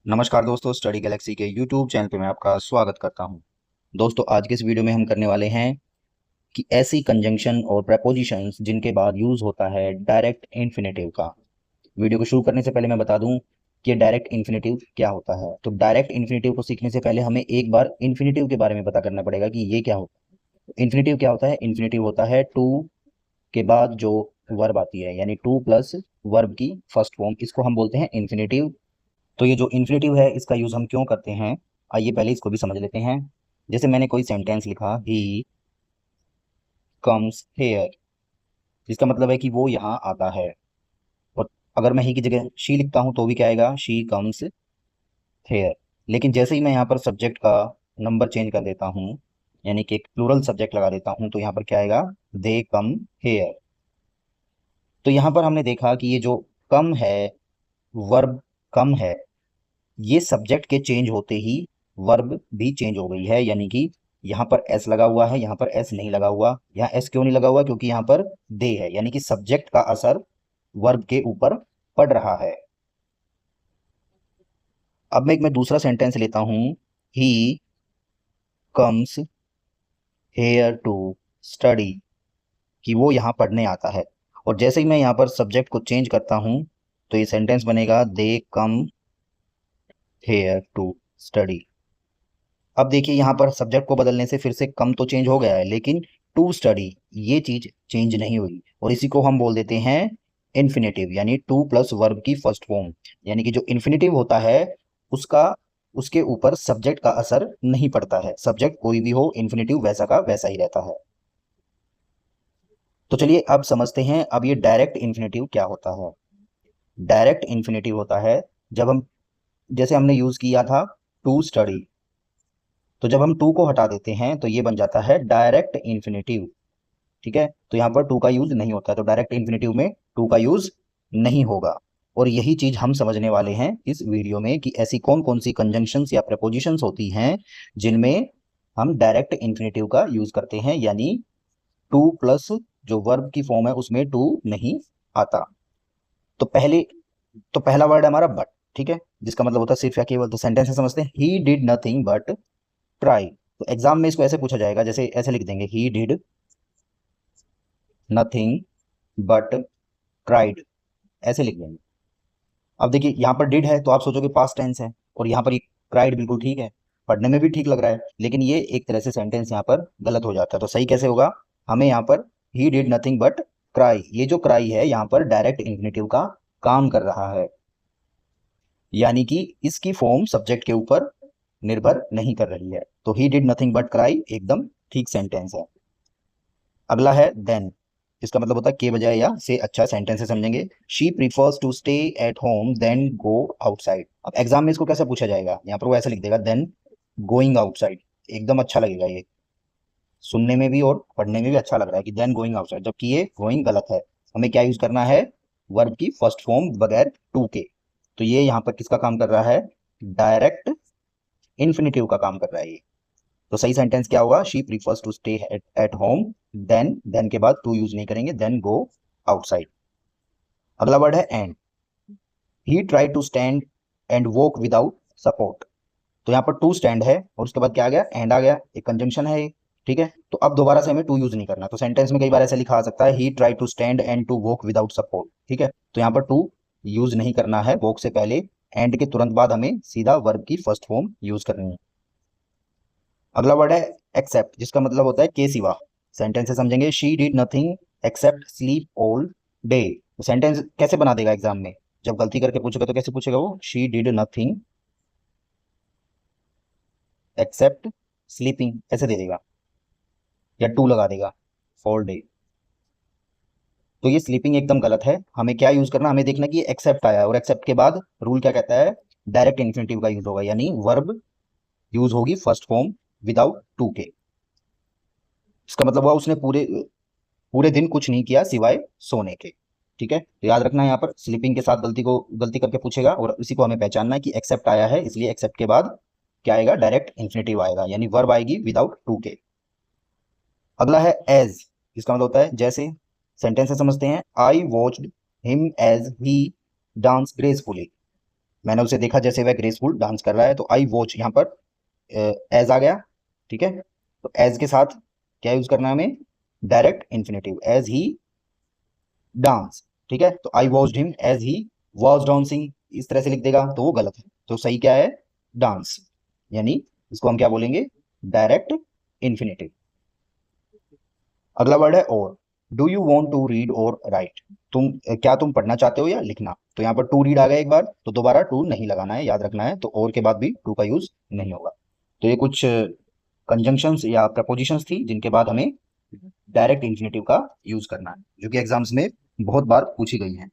नमस्कार दोस्तों, study Galaxy के यूट्यूब चैनल पे मैं आपका स्वागत करता हूं। दोस्तों, आज के इस वीडियो में हम करने वाले हैं कि ऐसी कंजंक्शन और प्रेपोजिशंस जिनके बाद यूज होता है डायरेक्ट इन्फिनेटिव का। वीडियो को शुरू करने से पहले मैं बता दूं कि डायरेक्ट इन्फिनेटिव क्या होता है। तो डायरेक्ट इन्फिनेटिव को सीखने से पहले हमें एक बार इन्फिनेटिव के बारे में पता करना पड़ेगा कि ये क्या होता है। इन्फिनेटिव क्या होता है? इन्फिनेटिव होता है टू के बाद जो वर्ब आती है, यानी टू प्लस वर्ब की फर्स्ट फॉर्म, इसको हम बोलते हैं इन्फिनेटिव। तो ये जो इन्फिनेटिव है इसका यूज हम क्यों करते हैं, आइए पहले इसको भी समझ लेते हैं। जैसे मैंने कोई सेंटेंस लिखा, ही कम्स हेयर, जिसका मतलब है कि वो यहाँ आता है। और अगर मैं ही की जगह शी लिखता हूँ तो भी क्या आएगा? She comes here. लेकिन जैसे ही मैं यहाँ पर सब्जेक्ट का नंबर चेंज कर देता हूँ, यानी कि एक प्लूरल सब्जेक्ट लगा देता हूँ, तो यहाँ पर क्या आएगा? दे कम हेयर। तो यहाँ पर हमने देखा कि ये जो कम है, वर्ब कम है, ये सब्जेक्ट के चेंज होते ही वर्ब भी चेंज हो गई है। यानी कि यहाँ पर एस लगा हुआ है, यहाँ पर एस नहीं लगा हुआ। यहाँ एस क्यों नहीं लगा हुआ? क्योंकि यहाँ पर दे है, यानी कि सब्जेक्ट का असर वर्ब के ऊपर पड़ रहा है। अब मैं दूसरा सेंटेंस लेता हूं, he comes here to study, कि वो यहाँ पढ़ने आता है। और जैसे ही मैं यहाँ पर सब्जेक्ट को चेंज करता हूं, तो ये सेंटेंस बनेगा दे कम हेयर टू स्टडी। अब देखिए, यहाँ पर सब्जेक्ट को बदलने से फिर से कम तो चेंज हो गया है, लेकिन टू स्टडी ये चीज चेंज नहीं हुई। और इसी को हम बोल देते हैं इन्फिनेटिव, यानी टू प्लस वर्ब की फर्स्ट फॉर्म। यानी कि जो इन्फिनेटिव होता है उसका उसके ऊपर सब्जेक्ट का असर नहीं पड़ता है। सब्जेक्ट कोई भी हो, इन्फिनेटिव वैसा का वैसा ही रहता है। तो चलिए अब समझते हैं, अब ये डायरेक्ट इन्फिनेटिव क्या होता है। डायरेक्ट इन्फिनेटिव होता है जब हम, जैसे हमने यूज किया था टू स्टडी, तो जब हम टू को हटा देते हैं तो ये बन जाता है डायरेक्ट इन्फिनेटिव। ठीक है, तो यहाँ पर टू का यूज नहीं होता है, तो डायरेक्ट इन्फिनेटिव में टू का यूज नहीं होगा। और यही चीज हम समझने वाले हैं इस वीडियो में कि ऐसी कौन कौन सी कंजंक्शंस या प्रपोजिशंस होती हैं जिनमें हम डायरेक्ट इन्फिनेटिव का यूज करते हैं, यानी टू प्लस जो वर्ब की फॉर्म है उसमें टू नहीं आता। तो पहले तो पहला वर्ड है हमारा बट। ठीक है, जिसका मतलब होता है सिर्फ या केवल। तो सेंटेंस में समझते हैं, he did nothing but try. तो एग्जाम में इसको ऐसे पूछा जाएगा, जैसे ऐसे लिख देंगे, he did nothing but tried, ऐसे लिख देंगे। अब देखिए, यहाँ पर डिड है तो आप सोचोगे पास्ट टेंस है, और यहाँ पर ये ट्राइड बिल्कुल ठीक है, पढ़ने में भी ठीक लग रहा है, लेकिन ये एक तरह से सेंटेंस यहाँ पर गलत हो जाता है। तो सही कैसे होगा? हमें यहाँ पर he did nothing but cry, ये जो क्राई है यहाँ पर डायरेक्ट इन्फिनेटिव का काम कर रहा है, यानी कि इसकी फॉर्म सब्जेक्ट के ऊपर निर्भर नहीं कर रही है। तो he did nothing but cry एकदम ठीक सेंटेंस है। अगला है देन, इसका मतलब होता है के बजाय या से अच्छा सेंटेंस है, समझेंगे। She prefers to stay at home then go outside. अब एग्जाम में इसको कैसे पूछा जाएगा? यहाँ पर वो ऐसे लिख देगा, देन गोइंग आउटसाइड। एकदम अच्छा लगेगा, ये सुनने में भी और पढ़ने में भी अच्छा लग रहा है कि देन गोइंग आउटसाइड, जबकि ये गोइंग गलत है। हमें क्या यूज करना है? वर्ब की फर्स्ट फॉर्म बगैर टू के। तो ये यहाँ पर किसका काम कर रहा है? डायरेक्ट इन्फिनेटिव का काम कर रहा है ये। तो सही सेंटेंस क्या होगा? She prefers to stay at home, then के बाद टू यूज नहीं करेंगे, देन गो आउटसाइड। अगला वर्ड है and. He try to stand and walk without support. तो यहाँ पर टू स्टैंड है और उसके बाद क्या आ गया? एंड आ गया, एक कंजंक्शन है ये। ठीक है, तो अब दोबारा से हमें टू यूज नहीं करना। तो सेंटेंस में कई बार ऐसे लिखा आ सकता है, he try to stand and to walk without support. ठीक है, तो यहाँ पर टू यूज नहीं करना है, वॉक से पहले। एंड के तुरंत बाद हमें सीधा वर्ब की फर्स्ट फॉर्म यूज करनी है। अगला वर्ड है एक्सेप्ट, जिसका मतलब होता है के सिवा। सेंटेंस से समझेंगे, she did nothing accept sleep all day. Sentence कैसे बना देगा एग्जाम में? जब गलती करके पूछेगा तो कैसे पूछेगा वो? She did nothing accept sleeping, ऐसे दे देगा, या टू लगा देगा, ऑल डे। तो ये स्लीपिंग एकदम गलत है। हमें क्या यूज करना? हमें देखना कि एक्सेप्ट आया है, और एक्सेप्ट के बाद रूल क्या कहता है? डायरेक्ट इन्फिनेटिव का यूज होगा, यानी वर्ब यूज होगी फर्स्ट फॉर्म विदाउट टू के। इसका मतलब हुआ उसने पूरे पूरे दिन कुछ नहीं किया सिवाय सोने के। ठीक है, तो याद रखना है, यहाँ पर स्लीपिंग के साथ गलती करके पूछेगा, और इसी को हमें पहचानना है कि एक्सेप्ट आया है, इसलिए एक्सेप्ट के बाद क्या आएगा? डायरेक्ट इन्फिनेटिव आएगा, यानी वर्ब आएगी विदाउट टू के। अगला है एज, इसका मतलब होता है जैसे। सेंटेंस से समझते हैं, I watched him as he dance gracefully. मैंने उसे देखा जैसे वह ग्रेसफुल डांस कर रहा है, तो आई वॉच यहाँ पर एज आ गया, ठीक है। तो एज के साथ क्या यूज करना है हमें, direct infinitive, as he dance, ठीक है। तो I watched him as he was dancing, इस तरह से लिख देगा तो वो गलत है। तो सही क्या है, डांस, यानी इसको हम क्या बोलेंगे, डायरेक्ट इन्फिनेटिव। अगला वर्ड है or. Do you want to read or write, क्या तुम पढ़ना चाहते हो या लिखना। तो यहाँ पर टू रीड आ गया एक बार, तो दोबारा टू नहीं लगाना है, याद रखना है। तो और के बाद भी टू का यूज नहीं होगा। तो ये कुछ कंजंक्शंस या प्रपोजिशंस थी जिनके बाद हमें डायरेक्ट इंफिनिटिव का यूज करना है, जो कि एग्जाम्स में बहुत बार पूछी गई हैं।